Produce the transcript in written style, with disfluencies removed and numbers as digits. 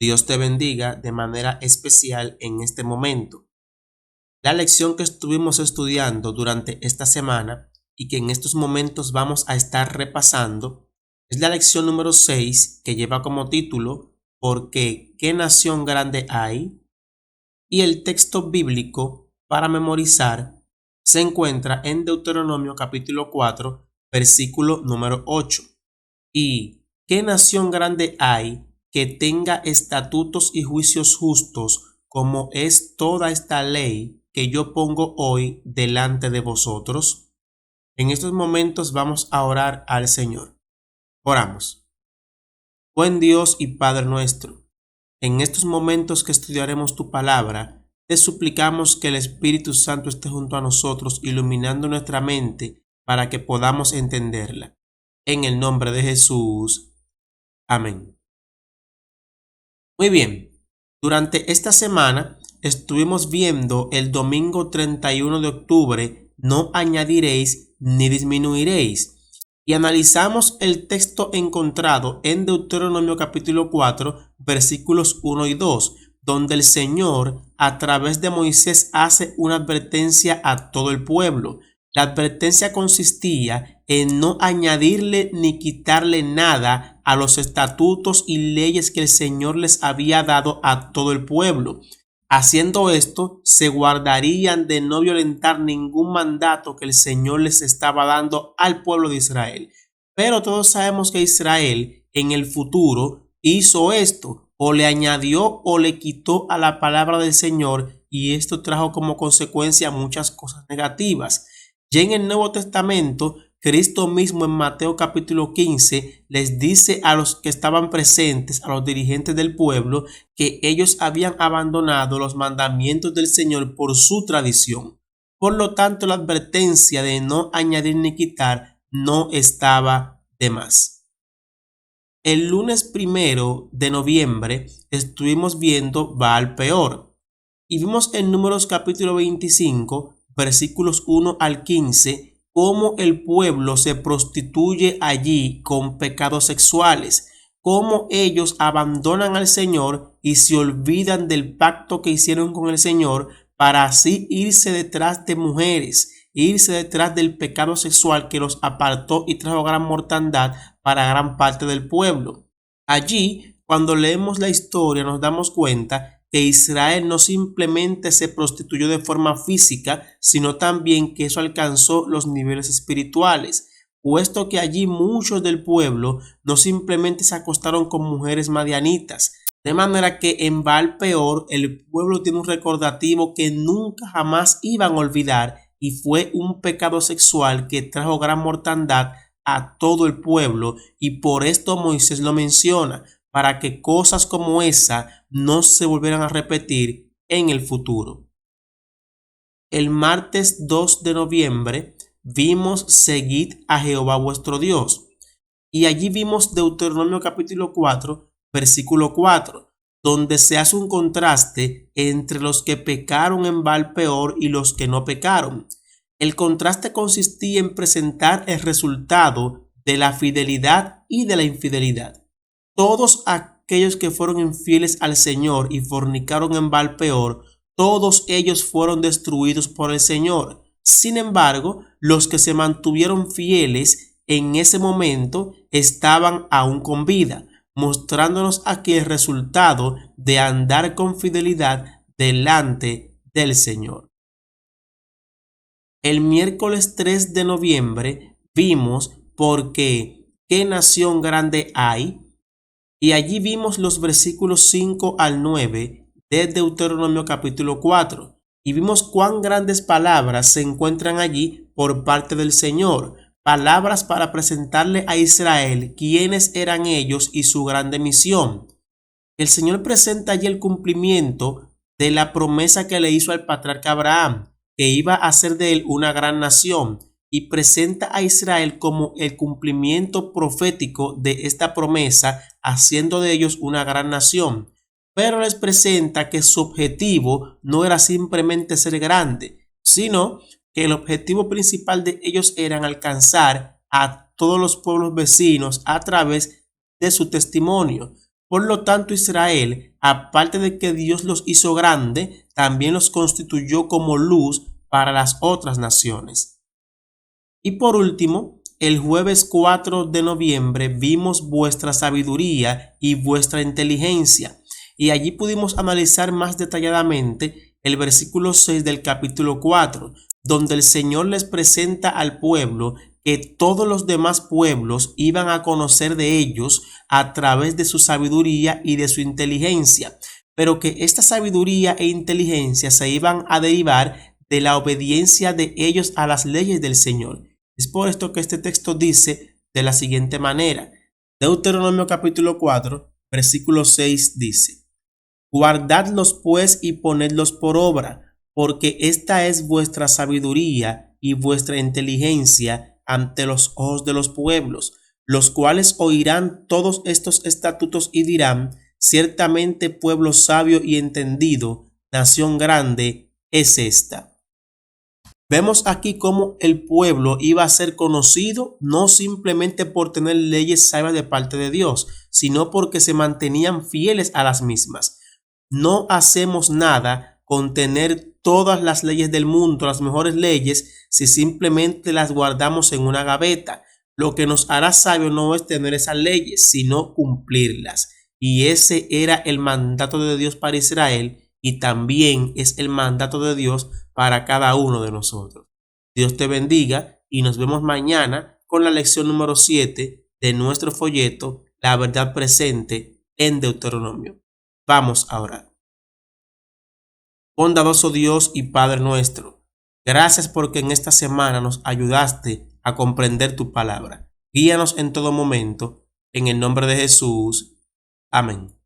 Dios te bendiga de manera especial en este momento. La lección que estuvimos estudiando durante esta semana y que en estos momentos vamos a estar repasando es la lección número 6, que lleva como título ¿Porque qué nación grande hay? Y el texto bíblico para memorizar se encuentra en Deuteronomio capítulo 4, versículo número 8. ¿Y qué nación grande hay que tenga estatutos y juicios justos, como es toda esta ley que yo pongo hoy delante de vosotros? En estos momentos vamos a orar al Señor. Oramos. Buen Dios y Padre nuestro, en estos momentos que estudiaremos tu palabra, te suplicamos que el Espíritu Santo esté junto a nosotros, iluminando nuestra mente para que podamos entenderla. En el nombre de Jesús. Amén. Muy bien, durante esta semana estuvimos viendo el domingo 31 de octubre, no añadiréis ni disminuiréis, y analizamos el texto encontrado en Deuteronomio capítulo 4, versículos 1 y 2, donde el Señor a través de Moisés hace una advertencia a todo el pueblo. La advertencia consistía en no añadirle ni quitarle nada a los estatutos y leyes que el Señor les había dado a todo el pueblo. Haciendo esto, se guardarían de no violentar ningún mandato que el Señor les estaba dando al pueblo de Israel. Pero todos sabemos que Israel en el futuro hizo esto, o le añadió o le quitó a la palabra del Señor, y esto trajo como consecuencia muchas cosas negativas. Ya en el Nuevo Testamento, Cristo mismo en Mateo capítulo 15 les dice a los que estaban presentes, a los dirigentes del pueblo, que ellos habían abandonado los mandamientos del Señor por su tradición. Por lo tanto, la advertencia de no añadir ni quitar no estaba de más. El lunes 1 de noviembre estuvimos viendo Baal Peor y vimos en Números capítulo 25 versículos 1 al 15, cómo el pueblo se prostituye allí con pecados sexuales, cómo ellos abandonan al Señor y se olvidan del pacto que hicieron con el Señor para así irse detrás de mujeres, irse detrás del pecado sexual que los apartó y trajo gran mortandad para gran parte del pueblo. Allí, cuando leemos la historia, nos damos cuenta que Israel no simplemente se prostituyó de forma física, sino también que eso alcanzó los niveles espirituales, puesto que allí muchos del pueblo no simplemente se acostaron con mujeres madianitas, de manera que en Baal Peor el pueblo tiene un recordativo que nunca jamás iban a olvidar, y fue un pecado sexual que trajo gran mortandad a todo el pueblo, y por esto Moisés lo menciona, para que cosas como esa no se volvieran a repetir en el futuro. El martes 2 de noviembre vimos Seguid a Jehová vuestro Dios, y allí vimos Deuteronomio capítulo 4, versículo 4, donde se hace un contraste entre los que pecaron en Baal Peor y los que no pecaron. El contraste consistía en presentar el resultado de la fidelidad y de la infidelidad. Todos aquellos que fueron infieles al Señor y fornicaron en Baal Peor, todos ellos fueron destruidos por el Señor. Sin embargo, los que se mantuvieron fieles en ese momento estaban aún con vida, mostrándonos aquí el resultado de andar con fidelidad delante del Señor. El miércoles 3 de noviembre vimos porque qué nación grande hay, y allí vimos los versículos 5 al 9 de Deuteronomio capítulo 4, y vimos cuán grandes palabras se encuentran allí por parte del Señor, palabras para presentarle a Israel quiénes eran ellos y su grande misión. El Señor presenta allí el cumplimiento de la promesa que le hizo al patriarca Abraham, que iba a hacer de él una gran nación, y presenta a Israel como el cumplimiento profético de esta promesa, haciendo de ellos una gran nación. Pero les presenta que su objetivo no era simplemente ser grande, sino que el objetivo principal de ellos era alcanzar a todos los pueblos vecinos a través de su testimonio. Por lo tanto, Israel, aparte de que Dios los hizo grande, también los constituyó como luz para las otras naciones. Y por último, el jueves 4 de noviembre vimos vuestra sabiduría y vuestra inteligencia, y allí pudimos analizar más detalladamente el versículo 6 del capítulo 4, donde el Señor les presenta al pueblo que todos los demás pueblos iban a conocer de ellos a través de su sabiduría y de su inteligencia, pero que esta sabiduría e inteligencia se iban a derivar de la obediencia de ellos a las leyes del Señor. Es por esto que este texto dice de la siguiente manera. Deuteronomio capítulo 4, versículo 6 dice: Guardadlos pues y ponedlos por obra, porque esta es vuestra sabiduría y vuestra inteligencia ante los ojos de los pueblos, los cuales oirán todos estos estatutos y dirán: ciertamente pueblo sabio y entendido, nación grande es esta. Vemos aquí cómo el pueblo iba a ser conocido no simplemente por tener leyes sabias de parte de Dios, sino porque se mantenían fieles a las mismas. No hacemos nada con tener todas las leyes del mundo, las mejores leyes, si simplemente las guardamos en una gaveta. Lo que nos hará sabios no es tener esas leyes, sino cumplirlas. Y ese era el mandato de Dios para Israel, y también es el mandato de Dios para cada uno de nosotros. Dios te bendiga y nos vemos mañana con la lección número 7 de nuestro folleto La verdad presente en Deuteronomio. Vamos a orar. Bondadoso Dios y Padre nuestro, gracias porque en esta semana nos ayudaste a comprender tu palabra. Guíanos en todo momento, en el nombre de Jesús. Amén.